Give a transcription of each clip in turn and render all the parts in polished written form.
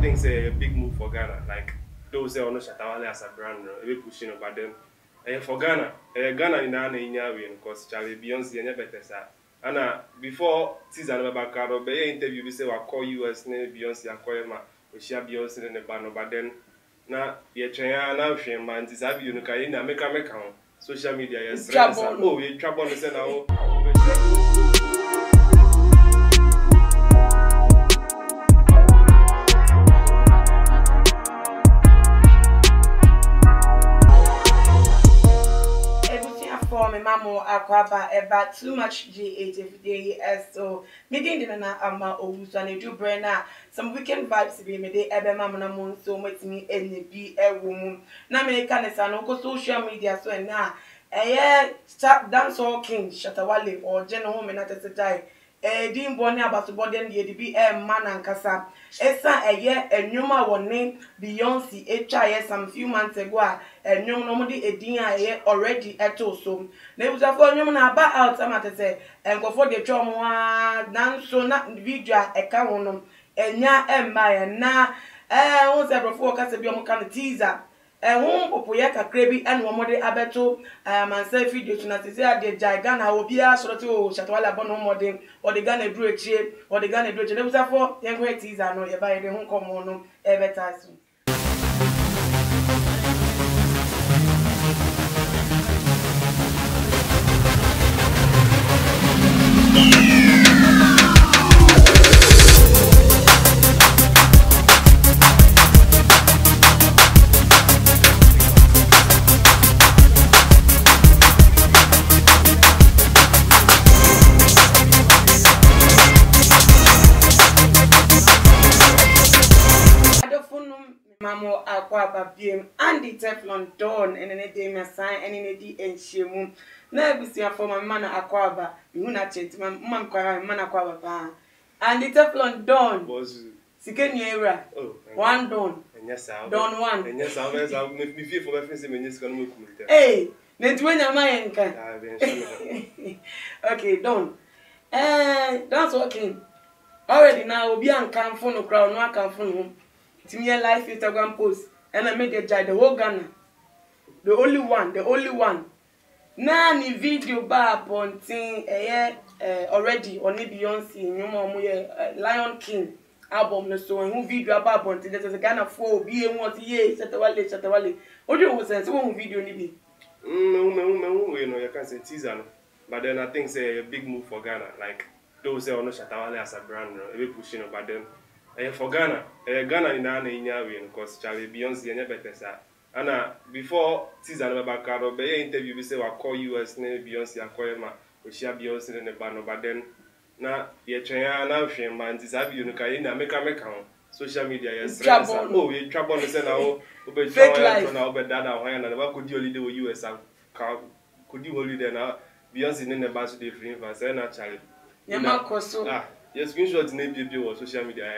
think it's a big move for Ghana. Like those say no Shatawale as a brand, we pushing but then for Ghana, Ghana in Ghana because Charlie Beyonce and better sir. And before season about Cardo, be interview we say we call US name Beyonce and call ma we share Beyonce in the band, but then na ye China na shame man this have you no can na make social media yes. Oh, we trouble say now. Mamo akwaba eba too much G8 every day so meeting na ama owusu and do brena some weekend vibes be me dey ebe mamo na mo so metimi ene bi ewo mu na me ka ne sa no go social media so na start dance all king Shatawale or Jeno home na tetetai dimbo ne abasobode de bi man ankasa esa enwuma woni Beyonce etwa some few months ago enwum no mo de edin already eto so na ebusafo enwum na ba out amate se enkofo de twa mo nanso na video eka ho no enya emma na won se brofo ka se bi o mo kan teaser won popoye kakra bi ene wo mo de abeto man say video tuna se ade Ghana obi a soroti o Shatawale abono modern or the Ghana dru echie or the Ghana dru echie ebusafo yen ko teaser no ye ba ye de ho komo no e beta so Mamo akwaba biem Andy Teflon Don ene de me sign ene di enhyemu na ebusia for my man akwaba ihu na cheti man kwara man akwaba ba Andy Teflon Don was sikeni era one Don Don one enya sa me fie for my friends me nyes kan mo kumite na tuwenya mayen kan okay Don that's working already now obi an kan phone crowd no kan phone Timia live Instagram post and I made the whole Ghana. The only one. Na ni video ba ponting already on Beyonce nyoma mo Lion King album no so who video ba ponting there's a Ghana for be want ye Shatawale. Ojo wo sense who video ni bi. You know you can say teaser no. But then I think say a big move for Ghana like those say no Shatawale as a brand we pushing but then for Ghana, Ghana in Ghana because Charlie Beyonce and better sir. And before season about Cardo, be interview we say we call US name Beyonce and call ma we share Beyonce in the band, but then na ye China na shame man this have you no can na make social media yes. Oh, we trouble say now we fake life now be dada why na we could holiday with US and could you holiday now Beyonce in the band so dey free for say na Charlie. Yama koso. Yes, screenshot in APP or social media,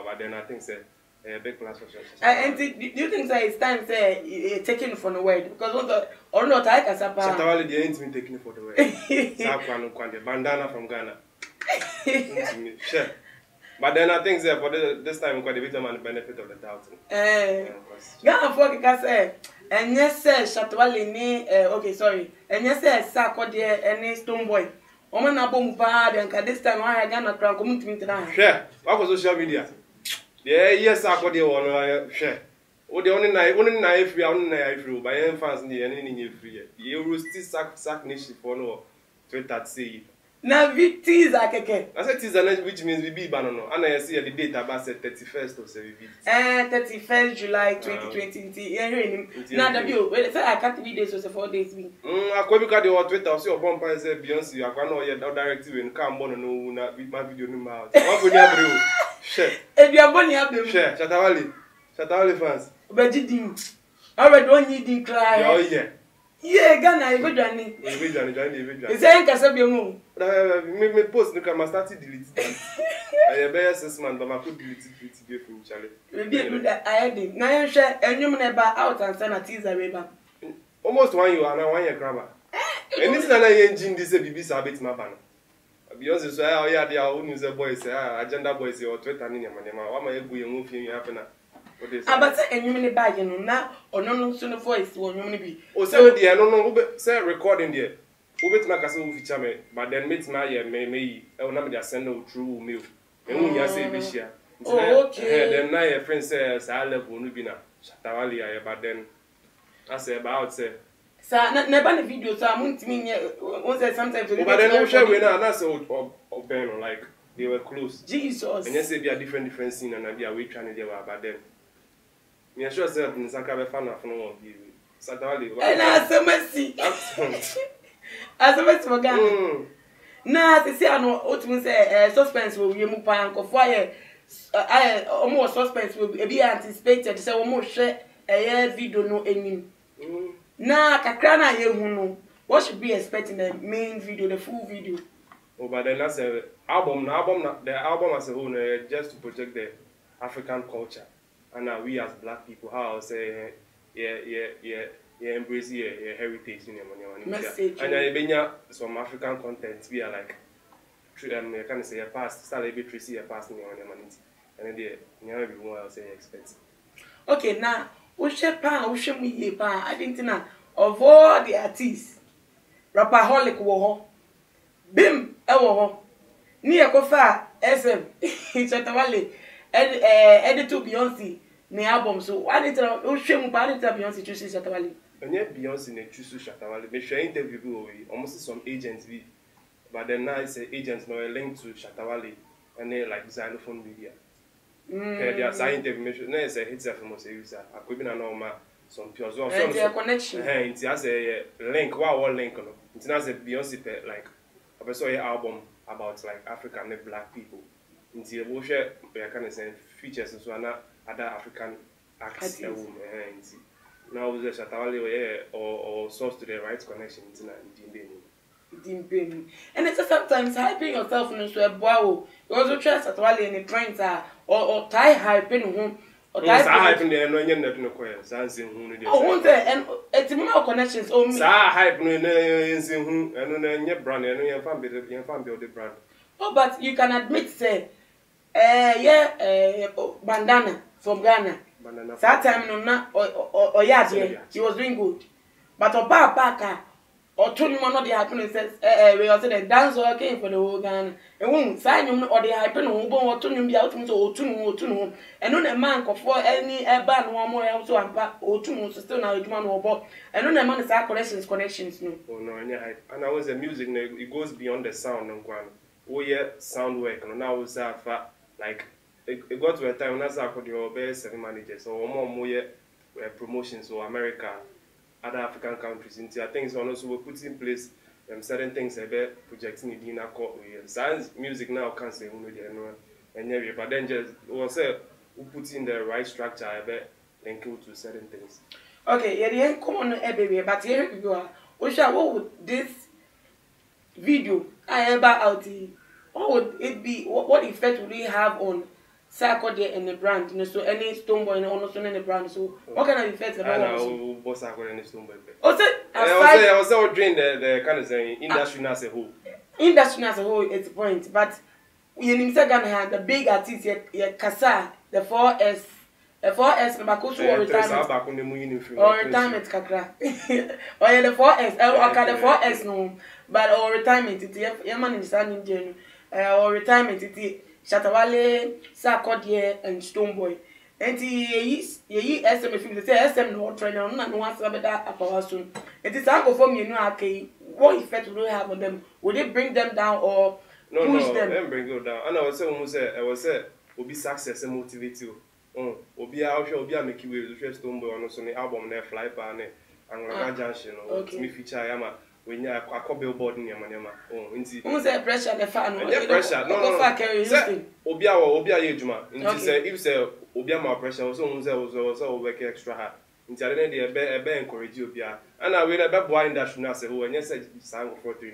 but then I think it's a big plus for social. And do you think that it's time to taking for the word? Because or not, I can say Shatawale they ain't been taking for the word. Sakwano Kwande, bandana from Ghana. Sure. But then I think for this time, we got the benefit of the doubt. Ghana folk can say, and yes, Shatawale ni okay, sorry, and yes, Sako dear any stone boy. Oman na bomb bad and this time I Ghana crown community tonight. Share. What was social media? Yeah, yes, I got the one share. Oh, the only night free, only night free. By any fans in the any free. You will still sack nation for no Twitter say. Now we teaser keke. I said teaser which means we be banana. And I see the date about 31st of 31st July 2020. Now the view. Well, say I can't video so 4 days we. I go because the Twitter see your bumper say Beyonce. I can't know yet directive when come born no na with my video number out. What go near bro? Share. If you are born here, share. Shatawale fans. Obeji dim. Already don't need dim cry. Oh yeah. Yeah, Ghana, you go join it. You join it. Is there any be mu? Me post no can start delete it. I be 6 months, but I could delete it from Charlie. We do that. I had him. Now you share enwum na ba out and send a teaser river. Almost 1 year and 1 year grabber. And this na engine this BBC abet ma ban. Beyonce so I ya dia who news boys agenda boys or Twitter ni nyama wa ma egu ye mu fi happen na what dey say abata enwum ne bag no na ono no so no voice wo nwum ne bi o say dey no say recording there we bet na kase wo feature me but then meet na ye me e na me dey send no through mail enwu ya say be share okay then na your friend say say level no bi na Shatawale ya but then I say about say sa na ba na video so amuntimi nye won say sometimes but then we share we na say open like they were close Jesus and you say be a different scene and be a we trying there but then me sure say in Saka be fan of no be Shatawale and asemasi asemasi magana na se ano otun say suspense we mu pa nkofo aye almost suspense we be anticipated say we mo hwe video no enim na kakra na ye hu no what should be expecting the main video the full video but then that's a album the album as a whole just to protect the African culture and we as black people how I say embrace your heritage in your message and benya some African content we are like you can say your past start a bit tracy your past in your money and then never be more I'll say expect okay now we share I think na of all the artists rapperholic wo ho bim e wo ho ni ekofa SM Shatawale edit to Beyonce ni album so why did you share pa did Beyonce choose Shatawale onye Beyonce na choose Shatawale me share interview we almost some agents we but then now it's agents no link to Shatawale and they like xylophone media they are saying information no say hits from us user akobi na normal some pure so connection it has a link what link no it has a Beyonce like a person album about like African and black people into we share we can say features so na other African artists now we Shatawale or source to the right connection into na Dimbeni. And it's sometimes hyping yourself in so wow. You also try Shatawale in the trends or tie hyping home or tie hyping there no nyem na no kwere sanse hu no dey. Oh, won't and it's more connections o me. Sa hype no na yense hu eno na nye brand eno yen fan build the brand. Oh, but you can admit say bandana from Ghana. That time no na or yeah, he was doing good. But Obaka or Tony Mono the happen says we also the dancer came for the whole Ghana. And won't sign him or the happen who or Tony be out to two and on a man for any ban one more also and back or two still now man or bought and on a man is our connections no. Oh no, and I was the music it goes beyond the sound and one. Oh yeah, sound work and now was like it got to a time when I saw the best 7 managers or more promotions or America. Other African countries into things also we put in place certain things about projecting in a court science music now can't say who and but then just we put in the right structure about link to certain things. Okay, yeah, come on baby, but here we go. What would this video I ever out what would it be what effect would it have on Sarkodie and the brand, you know, so any Stonebwoy and also in the brand. So what kind of effects about it? Boss Sarkodie and Stonebwoy. I was all doing the kind of saying industry as a whole. Industry as a whole, it's a point. But you need to have the big artists, Kasa, the 4S, Makosu or retirement kakra. Or the 4S, okay, the 4S no, but or retirement, it's a man in San or retirement, it's Shatawale, Sarkodie, and Stonebwoy. And ye SM if you say SM no trainer, no one said that about soon. It is uncle for me, what effect will they have on them? Would it bring them down or push them? No, bring them down. And I was saying, will be success and motivate you. Will be out here, will be a make you will just Stonebwoy on the album, there, fly pan, and Junction, or me feature Yama. When you are billboard in your money, who's the pressure? The fan, pressure. No, Obia Juma. If say Obia more pressure, also work extra hard. Into the be encourage you, and I will a boy in that should not say who and yes, sang for 3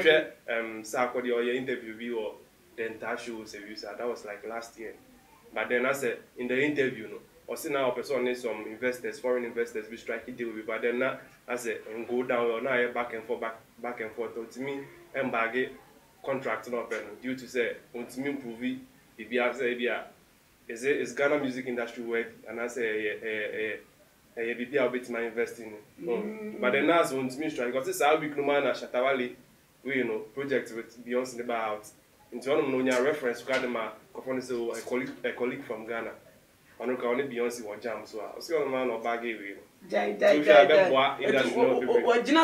share Sarkodie or your interview or then Tashu say that was like last year. But then I said in the interview, no. Or see now person needs some investors, foreign investors, we strike it deal with, but then I say and go down or now back and forth. To me, and bag contract no open due to say untimi improve bibia say bia is Ghana music industry work and I say bibia obet my investing but then now untimi strike because this how week no man na Shatawale we project with Beyonce in the bar out into one no reference to Kadema kofon so a colleague from Ghana onu ka only Beyonce was jam so I see on man or baggy we Original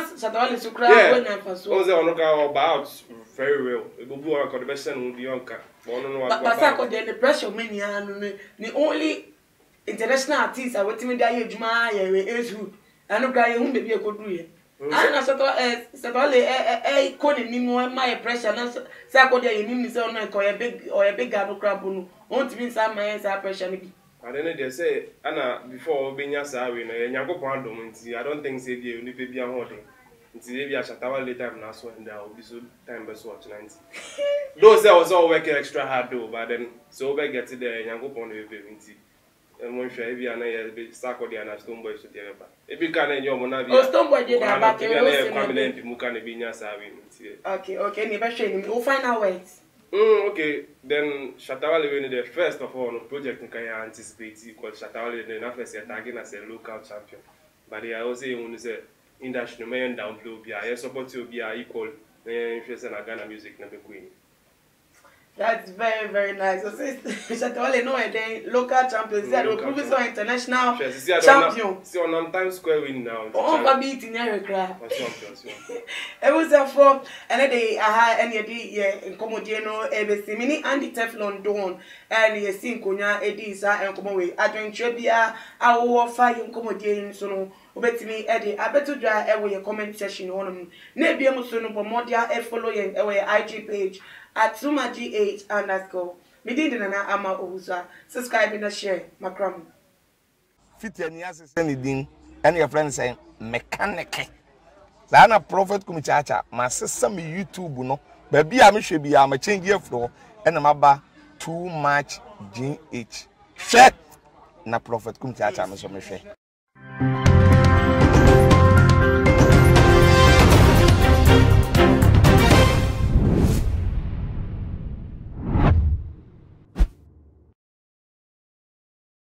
Shatawale so cry when you so o say onu ka about very well ebubu wa contribution will be onka but I the pressure many the only international artists are waiting there ejuma ezu anu cry hu baby e go do here ana Shatawale koni ni mo my pressure na say akode ye ni say ono ko ye big anu crab no won ti mean say my say pressure ni bi and then they say ana before obenya say we no Nyankopon adom nti I don't think say dey oni pe bia ho dey nti dey bia Shatawale time na so and obi so time be so watch 90 those there was all working extra hard though but then so we get there Nyankopon no be nti mo hwe bia na ye be sakode na Stonebwoy so dey ba e bi ka na enyo mo na bia Stonebwoy dey na back e we say family mp mu ka na bi nya say we nti okay ni be hwe ni we find out ways okay, then Shatawale when the first of all project can anticipate because Shatawale the first target as a local champion. But they are also say industry no down low be I support you be equal interest in Ghana music na be queen. That's very, very nice. So Shatawale no then local champion said we prove so international champion. See on Times Square win now. Oh, baby it in every cry. It was for and they any day incomodie no ebesi mini Andy Teflon don and ye sin konya edi sa enkomowe adwentre bia awo fa incomodie so no obetimi edi abeto dwa ewo ye comment section honum na ebiem so no pomodia e follow ye ewo ye IG page at @SumaGH_. Midin na ama Owusu. Subscribe and share. Macram. Fit any assist anything. And your friends say mechanic. Zana Prophet Kumichacha. My sister me YouTube no. Baby I'm should be I'm a change here floor. And I'm about too much GH. Share. Na Prophet Kumichacha me so me share.